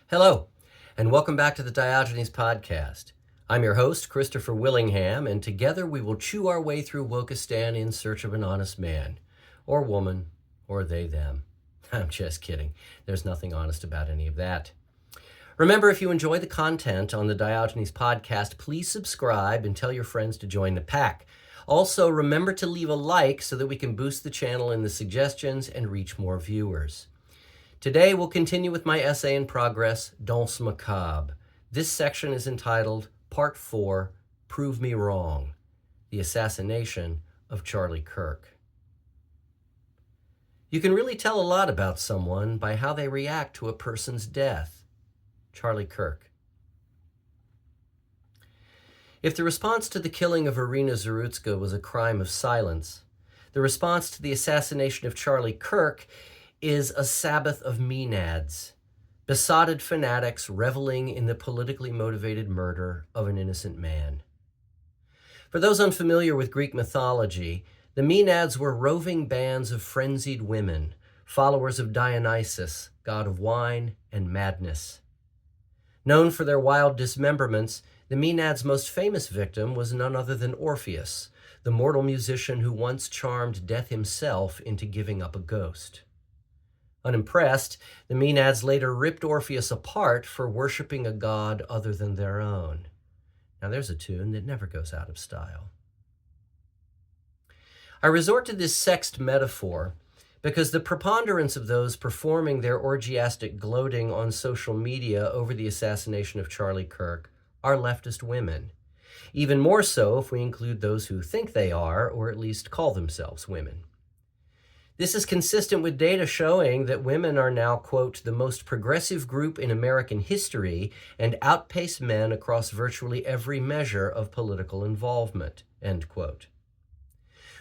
Hello, and welcome back to the Diogenes Podcast. I'm your host, Christopher Willingham, and together we will chew our way through Wokistan in search of an honest man, or woman, or they, them. I'm just kidding. There's nothing honest about any of that. Remember, if you enjoy the content on the Diogenes Podcast, please subscribe and tell your friends to join the pack. Also, remember to leave a like so that we can boost the channel in the suggestions and reach more viewers. Today, we'll continue with my essay in progress, Danse Macabre. This section is entitled Part 4, Prove Me Wrong, the Assassination of Charlie Kirk. You can really tell a lot about someone by how they react to a person's death. Charlie Kirk. If the response to the killing of Irina Zarutska was a crime of silence, the response to the assassination of Charlie Kirk is a Sabbath of Maenads, besotted fanatics reveling in the politically motivated murder of an innocent man. For those unfamiliar with Greek mythology, the Maenads were roving bands of frenzied women, followers of Dionysus, god of wine and madness. Known for their wild dismemberments, the Maenads' most famous victim was none other than Orpheus, the mortal musician who once charmed Death himself into giving up a ghost. Unimpressed, the Maenads later ripped Orpheus apart for worshiping a god other than their own. Now there's a tune that never goes out of style. I resort to this sexed metaphor because the preponderance of those performing their orgiastic gloating on social media over the assassination of Charlie Kirk are leftist women. Even more so if we include those who think they are, or at least call themselves women. This is consistent with data showing that women are now, quote, the most progressive group in American history and outpace men across virtually every measure of political involvement, end quote.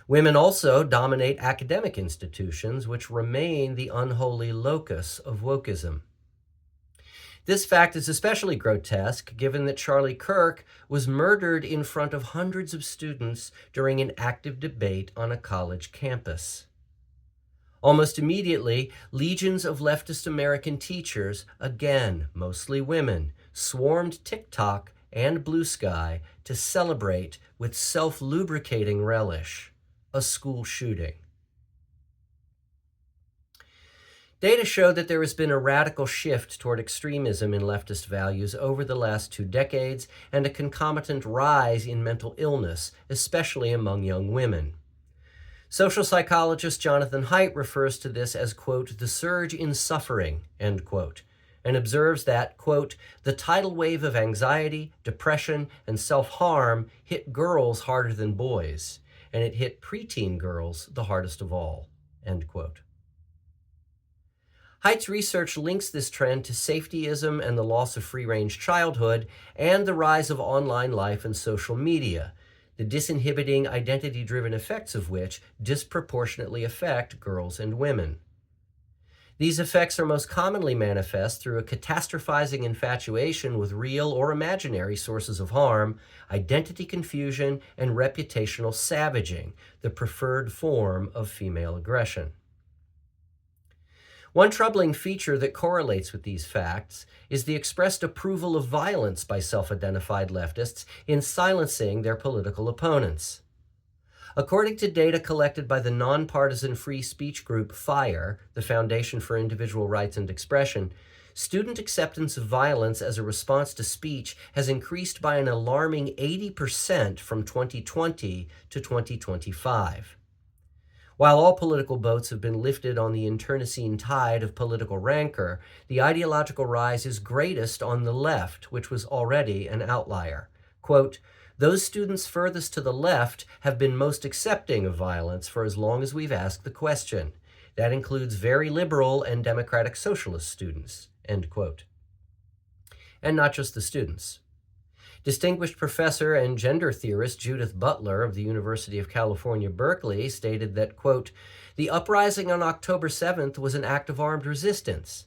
Women also dominate academic institutions, which remain the unholy locus of wokeism. This fact is especially grotesque given that Charlie Kirk was murdered in front of hundreds of students during an active debate on a college campus. Almost immediately, legions of leftist American teachers, again mostly women, swarmed TikTok and Blue Sky to celebrate with self-lubricating relish a school shooting. Data show that there has been a radical shift toward extremism in leftist values over the last 2 decades and a concomitant rise in mental illness, especially among young women. Social psychologist Jonathan Haidt refers to this as, quote, the surge in suffering, end quote, and observes that, quote, the tidal wave of anxiety, depression, and self-harm hit girls harder than boys, and it hit preteen girls the hardest of all, end quote. Haidt's research links this trend to safetyism and the loss of free-range childhood and the rise of online life and social media, the disinhibiting, identity-driven effects of which disproportionately affect girls and women. These effects are most commonly manifest through a catastrophizing infatuation with real or imaginary sources of harm, identity confusion, and reputational savaging, the preferred form of female aggression. One troubling feature that correlates with these facts is the expressed approval of violence by self-identified leftists in silencing their political opponents. According to data collected by the nonpartisan free speech group FIRE, the Foundation for Individual Rights and Expression, student acceptance of violence as a response to speech has increased by an alarming 80% from 2020 to 2025. While all political boats have been lifted on the internecine tide of political rancor, the ideological rise is greatest on the left, which was already an outlier. Quote, those students furthest to the left have been most accepting of violence for as long as we've asked the question. That includes very liberal and democratic socialist students, end quote. And not just the students. Distinguished professor and gender theorist Judith Butler of the University of California, Berkeley, stated that, quote, the uprising on October 7th was an act of armed resistance.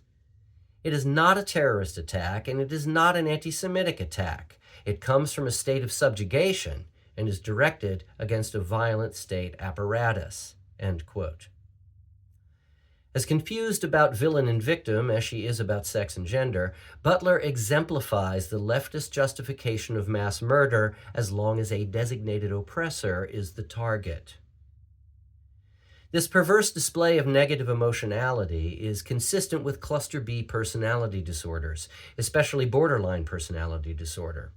It is not a terrorist attack, and it is not an anti-Semitic attack. It comes from a state of subjugation and is directed against a violent state apparatus, end quote. As confused about villain and victim as she is about sex and gender, Butler exemplifies the leftist justification of mass murder as long as a designated oppressor is the target. This perverse display of negative emotionality is consistent with cluster B personality disorders, especially borderline personality disorder.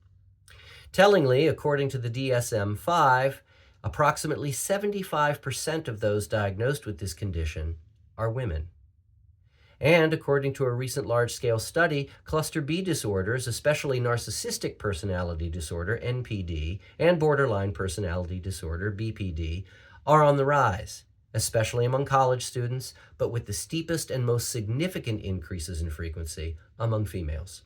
Tellingly, according to the DSM-5, approximately 75% of those diagnosed with this condition are women. And according to a recent large-scale study, cluster B disorders, especially narcissistic personality disorder, NPD, and borderline personality disorder, BPD, are on the rise, especially among college students, but with the steepest and most significant increases in frequency among females.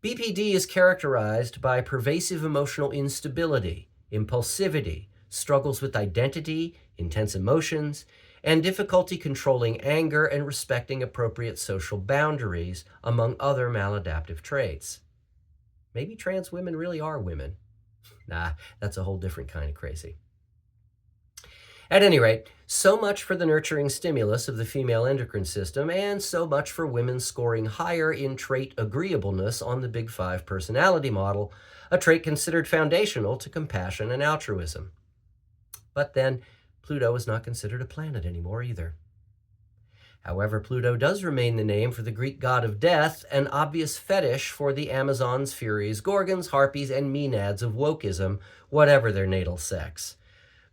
BPD is characterized by pervasive emotional instability, impulsivity, struggles with identity, intense emotions, and difficulty controlling anger and respecting appropriate social boundaries, among other maladaptive traits. Maybe trans women really are women. Nah, that's a whole different kind of crazy. At any rate, so much for the nurturing stimulus of the female endocrine system, and so much for women scoring higher in trait agreeableness on the Big Five personality model, a trait considered foundational to compassion and altruism. But then, Pluto is not considered a planet anymore either. However, Pluto does remain the name for the Greek god of death, an obvious fetish for the Amazons, Furies, Gorgons, Harpies, and Maenads of wokeism, whatever their natal sex.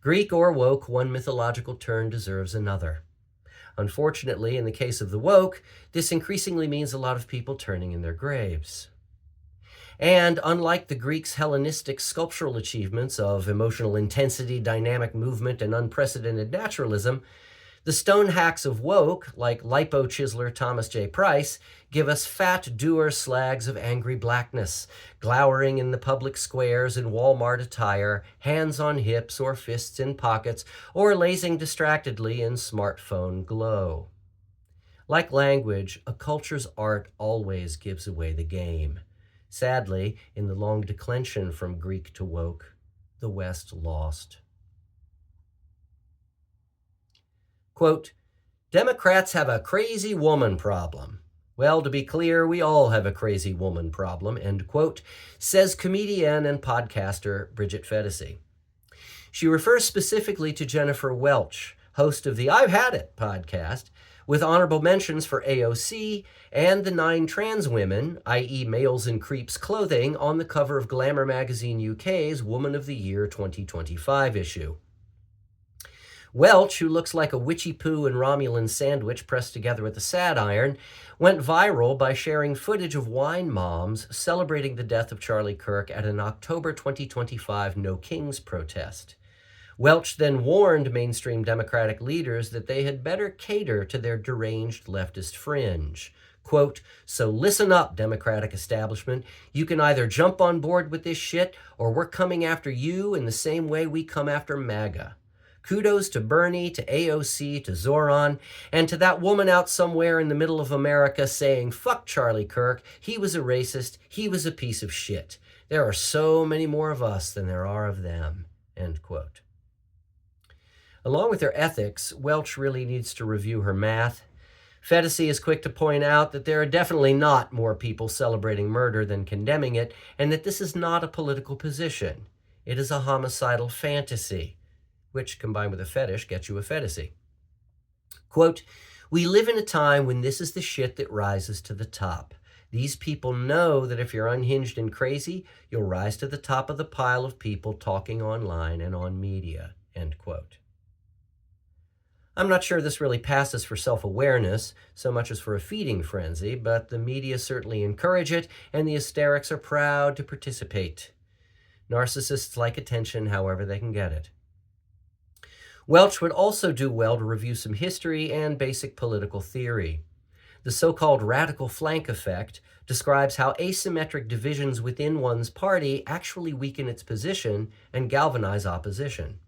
Greek or woke, one mythological turn deserves another. Unfortunately, in the case of the woke, this increasingly means a lot of people turning in their graves. And unlike the Greeks' Hellenistic sculptural achievements of emotional intensity, dynamic movement, and unprecedented naturalism, the stone hacks of woke, like lipo-chiseler Thomas J. Price, give us fat doer slags of angry blackness, glowering in the public squares in Walmart attire, hands on hips or fists in pockets, or lazing distractedly in smartphone glow. Like language, a culture's art always gives away the game. Sadly, in the long declension from Greek to woke, the West lost. Quote, Democrats have a crazy woman problem. Well, to be clear, we all have a crazy woman problem, end quote, says comedian and podcaster Bridget Fetisi. She refers specifically to Jennifer Welch, host of the I've Had It podcast, with honorable mentions for AOC and the 9 trans women, i.e. males in creeps clothing, on the cover of Glamour magazine UK's Woman of the Year 2025 issue. Welch, who looks like a witchy poo and Romulan sandwich pressed together with a sad iron, went viral by sharing footage of wine moms celebrating the death of Charlie Kirk at an October 2025 No Kings protest. Welch then warned mainstream Democratic leaders that they had better cater to their deranged leftist fringe. Quote, so listen up, Democratic establishment. You can either jump on board with this shit, or we're coming after you in the same way we come after MAGA. Kudos to Bernie, to AOC, to Zoran, and to that woman out somewhere in the middle of America saying, fuck Charlie Kirk, he was a racist, he was a piece of shit. There are so many more of us than there are of them, end quote. Along with her ethics, Welch really needs to review her math. Fetisi is quick to point out that there are definitely not more people celebrating murder than condemning it, and that this is not a political position. It is a homicidal fantasy, which, combined with a fetish, gets you a Fetisi. Quote, we live in a time when this is the shit that rises to the top. These people know that if you're unhinged and crazy, you'll rise to the top of the pile of people talking online and on media, end quote. I'm not sure this really passes for self-awareness so much as for a feeding frenzy, but the media certainly encourage it, and the hysterics are proud to participate. Narcissists like attention however they can get it. Welch would also do well to review some history and basic political theory. The so-called radical flank effect describes how asymmetric divisions within one's party actually weaken its position and galvanize opposition.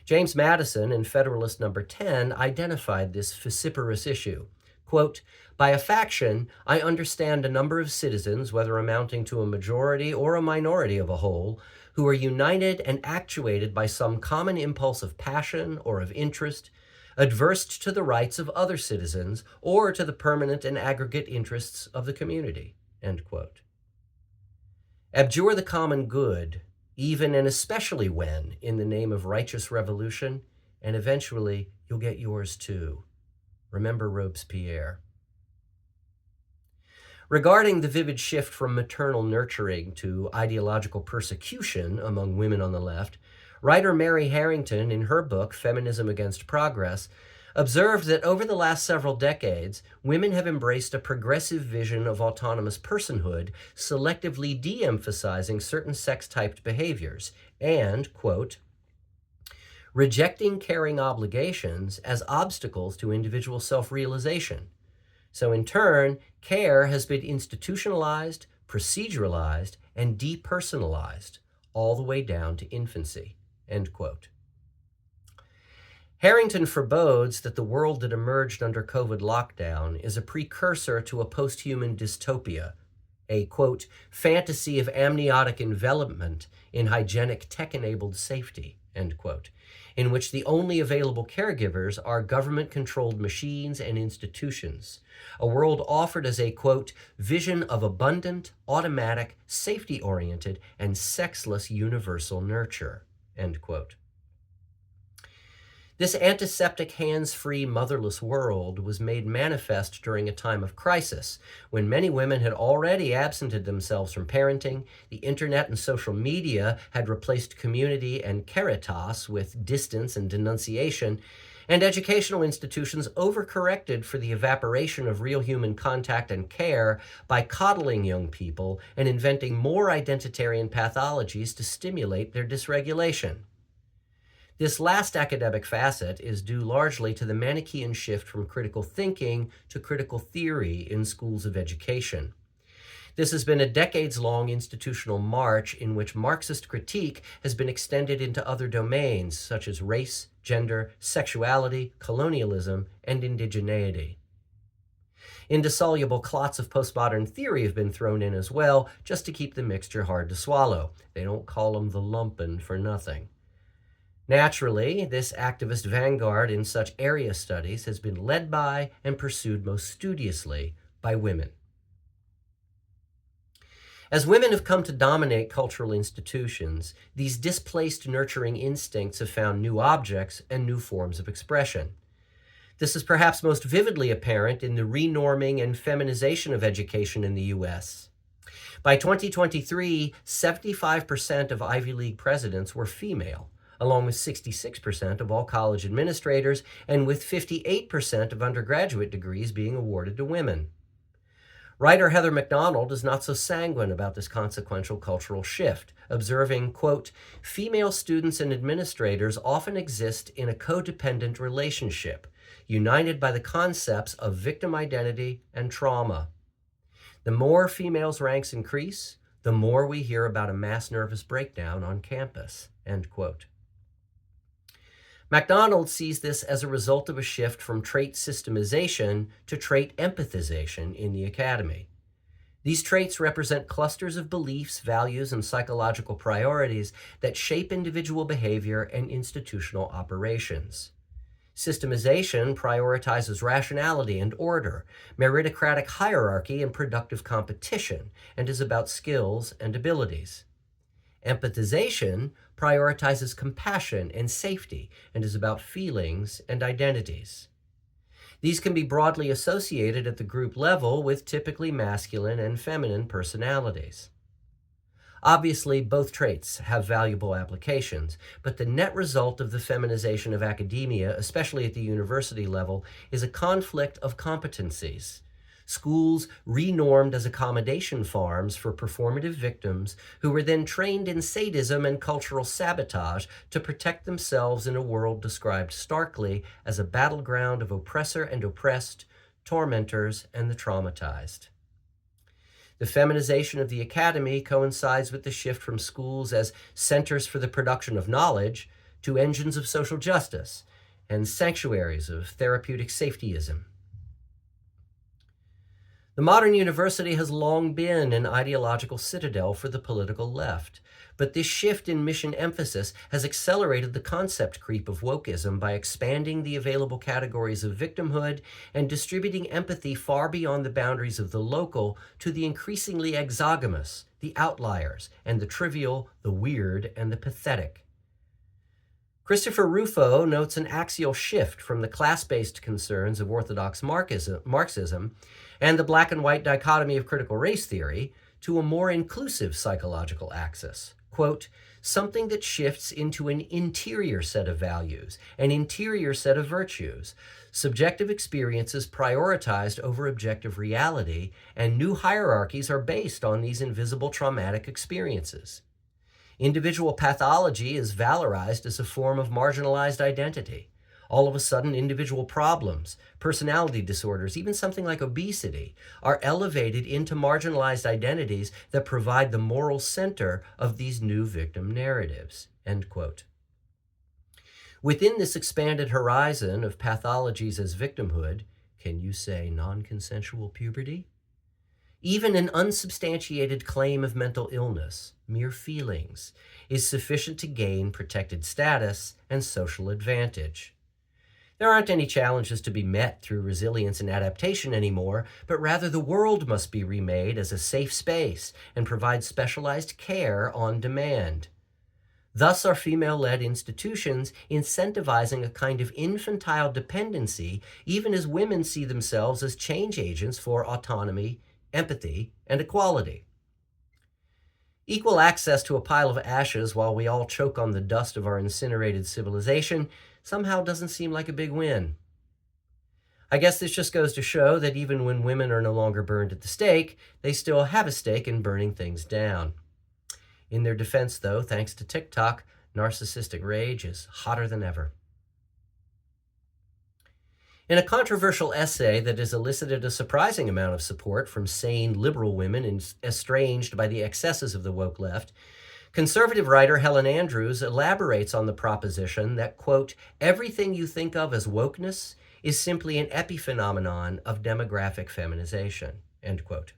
James Madison, in Federalist No. 10, identified this vociferous issue. Quote, by a faction, I understand a number of citizens, whether amounting to a majority or a minority of a whole, who are united and actuated by some common impulse of passion or of interest, adverse to the rights of other citizens or to the permanent and aggregate interests of the community, end quote. Abjure the common good, even and especially when, in the name of righteous revolution, and eventually you'll get yours too. Remember Robespierre. Regarding the vivid shift from maternal nurturing to ideological persecution among women on the left, writer Mary Harrington, in her book Feminism Against Progress, observed that over the last several decades, women have embraced a progressive vision of autonomous personhood, selectively de-emphasizing certain sex-typed behaviors, and, quote, rejecting caring obligations as obstacles to individual self-realization. So in turn, care has been institutionalized, proceduralized, and depersonalized, all the way down to infancy, end quote. Harrington forebodes that the world that emerged under COVID lockdown is a precursor to a post-human dystopia, a, quote, fantasy of amniotic envelopment in hygienic tech-enabled safety, end quote, in which the only available caregivers are government-controlled machines and institutions, a world offered as a, quote, vision of abundant, automatic, safety-oriented, and sexless universal nurture, end quote. This antiseptic, hands-free, motherless world was made manifest during a time of crisis, when many women had already absented themselves from parenting, the internet and social media had replaced community and caritas with distance and denunciation, and educational institutions overcorrected for the evaporation of real human contact and care by coddling young people and inventing more identitarian pathologies to stimulate their dysregulation. This last academic facet is due largely to the Manichaean shift from critical thinking to critical theory in schools of education. This has been a decades-long institutional march in which Marxist critique has been extended into other domains such as race, gender, sexuality, colonialism, and indigeneity. Indissoluble clots of postmodern theory have been thrown in as well, just to keep the mixture hard to swallow. They don't call them the lumpen for nothing. Naturally, this activist vanguard in such area studies has been led by and pursued most studiously by women. As women have come to dominate cultural institutions, these displaced nurturing instincts have found new objects and new forms of expression. This is perhaps most vividly apparent in the renorming and feminization of education in the U.S. By 2023, 75% of Ivy League presidents were female, along with 66% of all college administrators, and with 58% of undergraduate degrees being awarded to women. Writer Heather McDonald is not so sanguine about this consequential cultural shift, observing, quote, female students and administrators often exist in a codependent relationship, united by the concepts of victim identity and trauma. The more females' ranks increase, the more we hear about a mass nervous breakdown on campus, end quote. MacDonald sees this as a result of a shift from trait systemization to trait empathization in the academy. These traits represent clusters of beliefs, values, and psychological priorities that shape individual behavior and institutional operations. Systemization prioritizes rationality and order, meritocratic hierarchy and productive competition, and is about skills and abilities. Empathization prioritizes compassion and safety and is about feelings and identities. These can be broadly associated at the group level with typically masculine and feminine personalities. Obviously, both traits have valuable applications, but the net result of the feminization of academia, especially at the university level, is a conflict of competencies. Schools renormed as accommodation farms for performative victims who were then trained in sadism and cultural sabotage to protect themselves in a world described starkly as a battleground of oppressor and oppressed, tormentors, and the traumatized. The feminization of the academy coincides with the shift from schools as centers for the production of knowledge to engines of social justice and sanctuaries of therapeutic safetyism. The modern university has long been an ideological citadel for the political left, but this shift in mission emphasis has accelerated the concept creep of wokeism by expanding the available categories of victimhood and distributing empathy far beyond the boundaries of the local to the increasingly exogamous, the outliers, and the trivial, the weird, and the pathetic. Christopher Rufo notes an axial shift from the class-based concerns of orthodox Marxism and the black and white dichotomy of critical race theory to a more inclusive psychological axis. Quote, something that shifts into an interior set of values, an interior set of virtues, subjective experiences prioritized over objective reality, and new hierarchies are based on these invisible traumatic experiences. Individual pathology is valorized as a form of marginalized identity. All of a sudden, individual problems, personality disorders, even something like obesity, are elevated into marginalized identities that provide the moral center of these new victim narratives. End quote. Within this expanded horizon of pathologies as victimhood, can you say non-consensual puberty? Even an unsubstantiated claim of mental illness, mere feelings, is sufficient to gain protected status and social advantage. There aren't any challenges to be met through resilience and adaptation anymore, but rather the world must be remade as a safe space and provide specialized care on demand. Thus are female-led institutions incentivizing a kind of infantile dependency, even as women see themselves as change agents for autonomy, empathy, and equality. Equal access to a pile of ashes while we all choke on the dust of our incinerated civilization somehow doesn't seem like a big win. I guess this just goes to show that even when women are no longer burned at the stake, they still have a stake in burning things down. In their defense, though, thanks to TikTok, narcissistic rage is hotter than ever. In a controversial essay that has elicited a surprising amount of support from sane liberal women estranged by the excesses of the woke left, conservative writer Helen Andrews elaborates on the proposition that, quote, everything you think of as wokeness is simply an epiphenomenon of demographic feminization, end quote.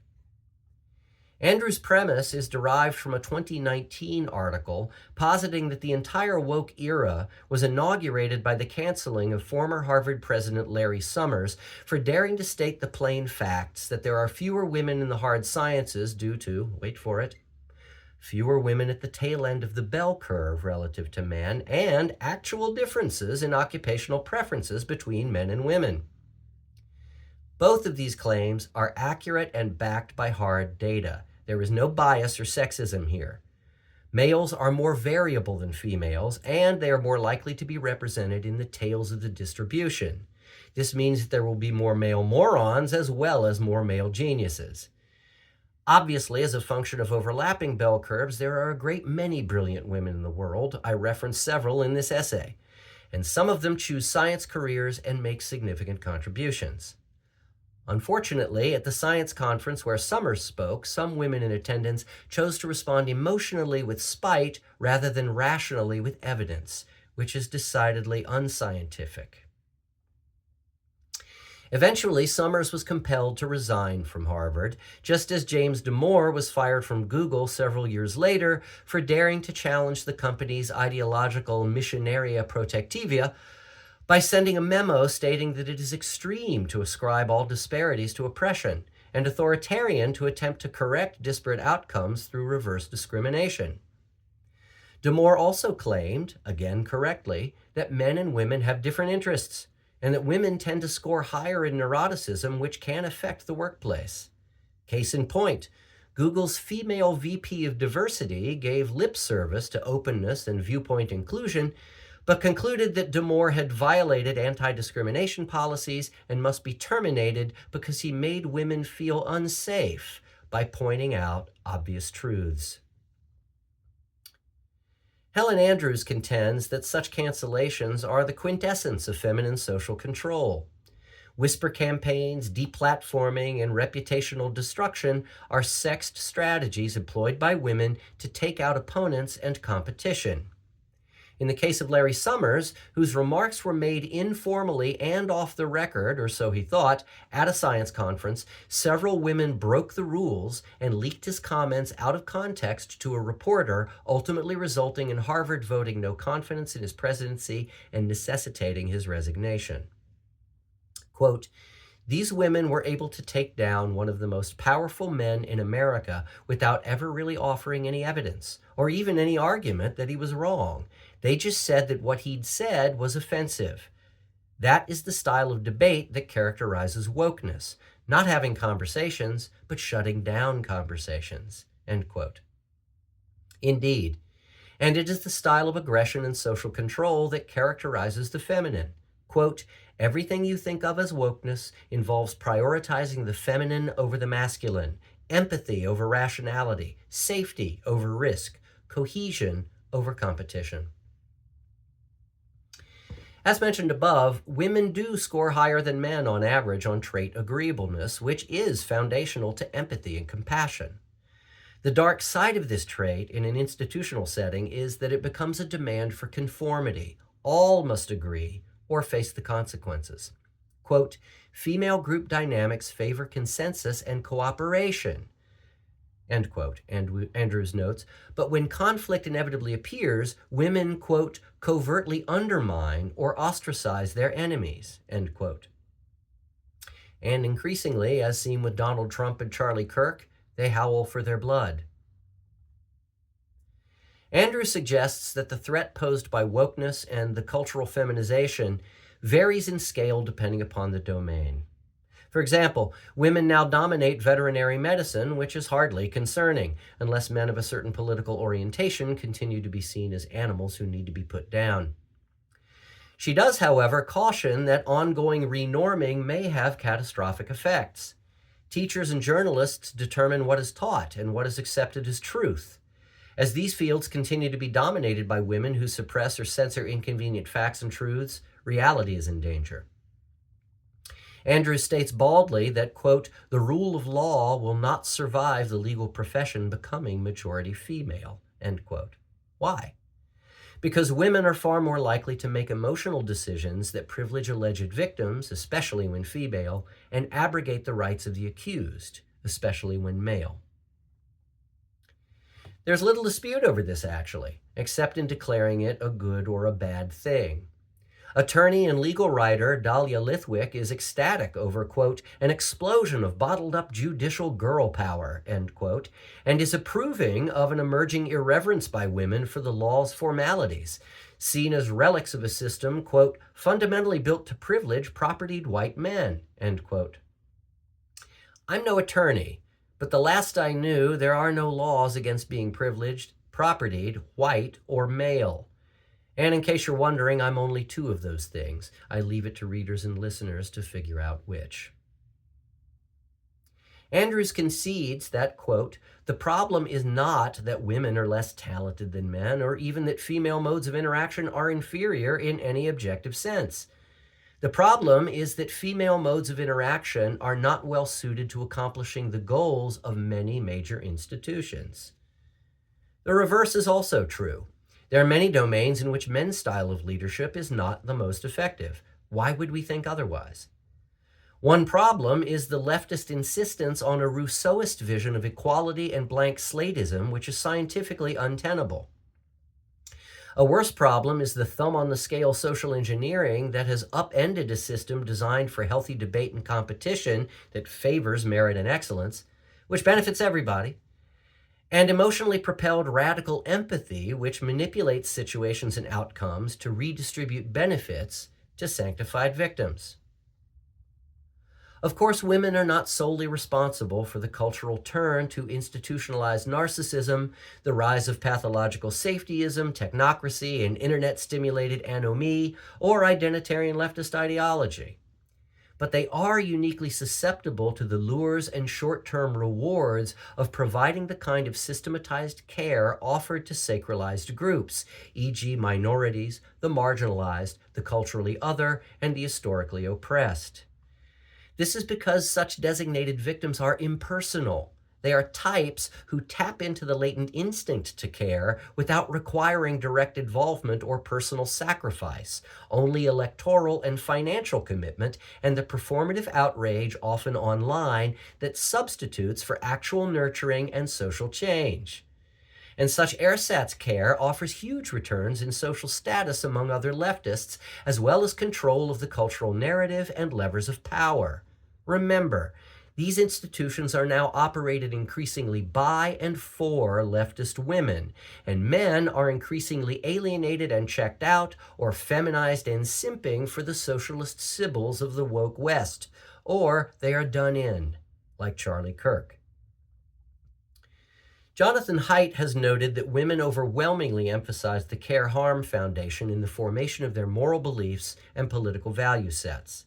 Andrews' premise is derived from a 2019 article positing that the entire woke era was inaugurated by the canceling of former Harvard President Larry Summers for daring to state the plain facts that there are fewer women in the hard sciences due to, wait for it, fewer women at the tail end of the bell curve relative to men, and actual differences in occupational preferences between men and women. Both of these claims are accurate and backed by hard data. There is no bias or sexism here. Males are more variable than females, and they are more likely to be represented in the tails of the distribution. This means that there will be more male morons as well as more male geniuses. Obviously, as a function of overlapping bell curves, there are a great many brilliant women in the world. I reference several in this essay, and some of them choose science careers and make significant contributions. Unfortunately, at the science conference where Summers spoke, some women in attendance chose to respond emotionally with spite rather than rationally with evidence, which is decidedly unscientific. Eventually, Summers was compelled to resign from Harvard, just as James Damore was fired from Google several years later for daring to challenge the company's ideological missionaria protectivia by sending a memo stating that it is extreme to ascribe all disparities to oppression and authoritarian to attempt to correct disparate outcomes through reverse discrimination. Damore also claimed, again correctly, that men and women have different interests and that women tend to score higher in neuroticism, which can affect the workplace. Case in point, Google's female VP of diversity gave lip service to openness and viewpoint inclusion, but concluded that Damore had violated anti-discrimination policies and must be terminated because he made women feel unsafe by pointing out obvious truths. Helen Andrews contends that such cancellations are the quintessence of feminine social control. Whisper campaigns, deplatforming, and reputational destruction are sexed strategies employed by women to take out opponents and competition. In the case of Larry Summers, whose remarks were made informally and off the record, or so he thought, at a science conference, several women broke the rules and leaked his comments out of context to a reporter, ultimately resulting in Harvard voting no confidence in his presidency and necessitating his resignation. Quote, "These women were able to take down one of the most powerful men in America without ever really offering any evidence or even any argument that he was wrong. They just said that what he'd said was offensive. That is the style of debate that characterizes wokeness, not having conversations, but shutting down conversations." End quote. Indeed, and it is the style of aggression and social control that characterizes the feminine. Quote, "Everything you think of as wokeness involves prioritizing the feminine over the masculine, empathy over rationality, safety over risk, cohesion over competition." As mentioned above, women do score higher than men on average on trait agreeableness, which is foundational to empathy and compassion. The dark side of this trait in an institutional setting is that it becomes a demand for conformity. All must agree or face the consequences. Quote, "Female group dynamics favor consensus and cooperation." End quote. Andrews notes, "But when conflict inevitably appears, women, quote, covertly undermine or ostracize their enemies." End quote. And increasingly, as seen with Donald Trump and Charlie Kirk, they howl for their blood. Andrews suggests that the threat posed by wokeness and the cultural feminization varies in scale depending upon the domain. For example, women now dominate veterinary medicine, which is hardly concerning, unless men of a certain political orientation continue to be seen as animals who need to be put down. She does, however, caution that ongoing renorming may have catastrophic effects. Teachers and journalists determine what is taught and what is accepted as truth. As these fields continue to be dominated by women who suppress or censor inconvenient facts and truths, reality is in danger. Andrews states baldly that, quote, "The rule of law will not survive the legal profession becoming majority female," end quote. Why? Because women are far more likely to make emotional decisions that privilege alleged victims, especially when female, and abrogate the rights of the accused, especially when male. There's little dispute over this, actually, except in declaring it a good or a bad thing. Attorney and legal writer Dahlia Lithwick is ecstatic over, quote, "an explosion of bottled-up judicial girl power," end quote, and is approving of an emerging irreverence by women for the law's formalities, seen as relics of a system, quote, "fundamentally built to privilege propertied white men," end quote. I'm no attorney, but the last I knew, there are no laws against being privileged, propertied, white, or male. And in case you're wondering, I'm only two of those things. I leave it to readers and listeners to figure out which. Andrews concedes that, quote, "the problem is not that women are less talented than men, or even that female modes of interaction are inferior in any objective sense. The problem is that female modes of interaction are not well suited to accomplishing the goals of many major institutions." The reverse is also true. There are many domains in which men's style of leadership is not the most effective. Why would we think otherwise? One problem is the leftist insistence on a Rousseauist vision of equality and blank slateism, which is scientifically untenable. A worse problem is the thumb-on-the-scale social engineering that has upended a system designed for healthy debate and competition that favors merit and excellence, which benefits everybody, and emotionally propelled radical empathy, which manipulates situations and outcomes to redistribute benefits to sanctified victims. Of course, women are not solely responsible for the cultural turn to institutionalized narcissism, the rise of pathological safetyism, technocracy, and internet-stimulated anomie, or identitarian leftist ideology. But they are uniquely susceptible to the lures and short-term rewards of providing the kind of systematized care offered to sacralized groups, e.g. minorities, the marginalized, the culturally other, and the historically oppressed. This is because such designated victims are impersonal. They are types who tap into the latent instinct to care without requiring direct involvement or personal sacrifice, only electoral and financial commitment, and the performative outrage, often online, that substitutes for actual nurturing and social change. And such ersatz care offers huge returns in social status among other leftists, as well as control of the cultural narrative and levers of power. Remember, these institutions are now operated increasingly by and for leftist women, and men are increasingly alienated and checked out, or feminized and simping for the socialist sibyls of the woke West, or they are done in, like Charlie Kirk. Jonathan Haidt has noted that women overwhelmingly emphasize the care-harm foundation in the formation of their moral beliefs and political value sets.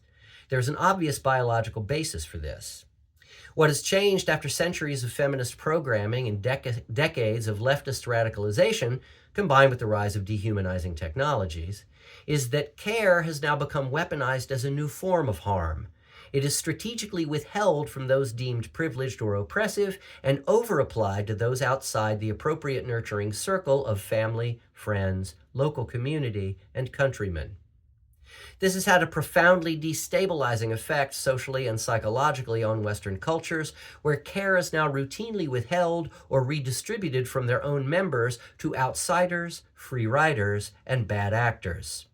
There's an obvious biological basis for this. What has changed after centuries of feminist programming and decades of leftist radicalization, combined with the rise of dehumanizing technologies, is that care has now become weaponized as a new form of harm. It is strategically withheld from those deemed privileged or oppressive and over-applied to those outside the appropriate nurturing circle of family, friends, local community, and countrymen. This has had a profoundly destabilizing effect socially and psychologically on Western cultures, where care is now routinely withheld or redistributed from their own members to outsiders, free riders, and bad actors.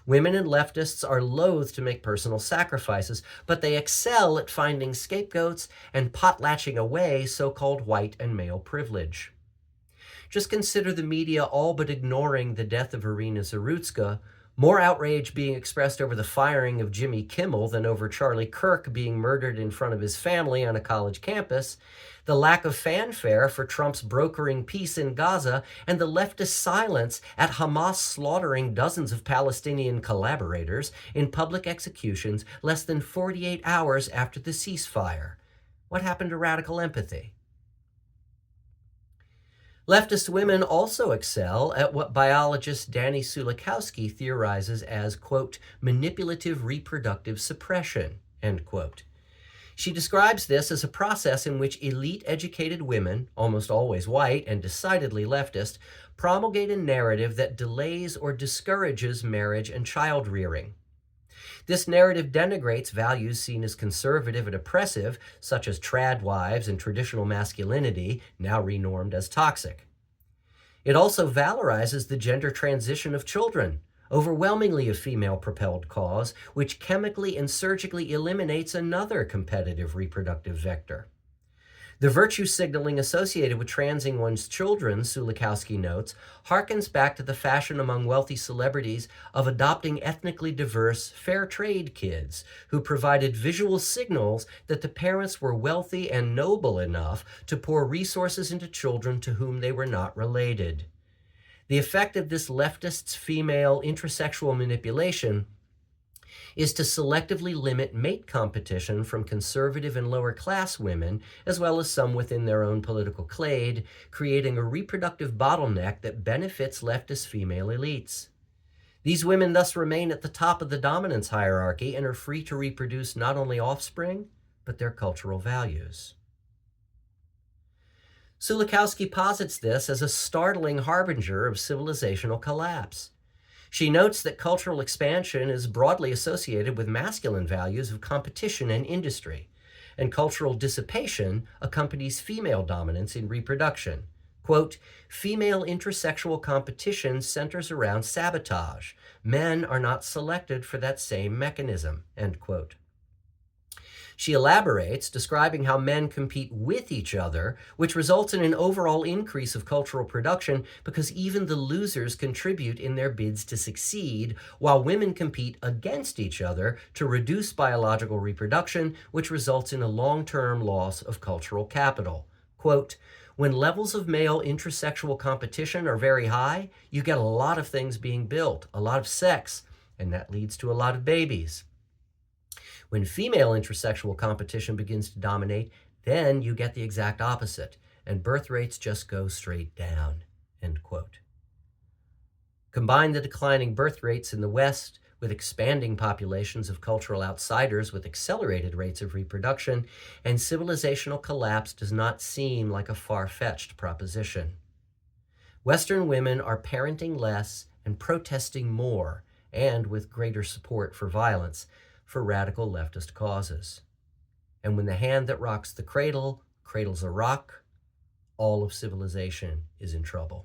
Women and leftists are loath to make personal sacrifices, but they excel at finding scapegoats and potlatching away so-called white and male privilege. Just consider the media all but ignoring the death of Irina Zarutska, more outrage being expressed over the firing of Jimmy Kimmel than over Charlie Kirk being murdered in front of his family on a college campus, the lack of fanfare for Trump's brokering peace in Gaza, and the leftist silence at Hamas slaughtering dozens of Palestinian collaborators in public executions less than 48 hours after the ceasefire. What happened to radical empathy? Leftist women also excel at what biologist Danny Sulikowski theorizes as, quote, manipulative reproductive suppression, end quote. She describes this as a process in which elite-educated women, almost always white and decidedly leftist, promulgate a narrative that delays or discourages marriage and child-rearing. This narrative denigrates values seen as conservative and oppressive, such as trad wives and traditional masculinity, now renormed as toxic. It also valorizes the gender transition of children, overwhelmingly a female-propelled cause, which chemically and surgically eliminates another competitive reproductive vector. The virtue signaling associated with transing one's children, Sulikowski notes, harkens back to the fashion among wealthy celebrities of adopting ethnically diverse, fair trade kids who provided visual signals that the parents were wealthy and noble enough to pour resources into children to whom they were not related. The effect of this leftist's female intrasexual manipulation is to selectively limit mate competition from conservative and lower-class women, as well as some within their own political clade, creating a reproductive bottleneck that benefits leftist female elites. These women thus remain at the top of the dominance hierarchy and are free to reproduce not only offspring, but their cultural values. Sulikowski posits this as a startling harbinger of civilizational collapse. She notes that cultural expansion is broadly associated with masculine values of competition and industry, and cultural dissipation accompanies female dominance in reproduction. Quote, female intersexual competition centers around sabotage. Men are not selected for that same mechanism, end quote. She elaborates, describing how men compete with each other, which results in an overall increase of cultural production because even the losers contribute in their bids to succeed, while women compete against each other to reduce biological reproduction, which results in a long-term loss of cultural capital. Quote, when levels of male intrasexual competition are very high, you get a lot of things being built, a lot of sex, and that leads to a lot of babies. When female intersexual competition begins to dominate, then you get the exact opposite, and birth rates just go straight down, end quote. Combine the declining birth rates in the West with expanding populations of cultural outsiders with accelerated rates of reproduction, and civilizational collapse does not seem like a far-fetched proposition. Western women are parenting less and protesting more, and with greater support for violence, for radical leftist causes. And when the hand that rocks the cradle cradles a rock, all of civilization is in trouble.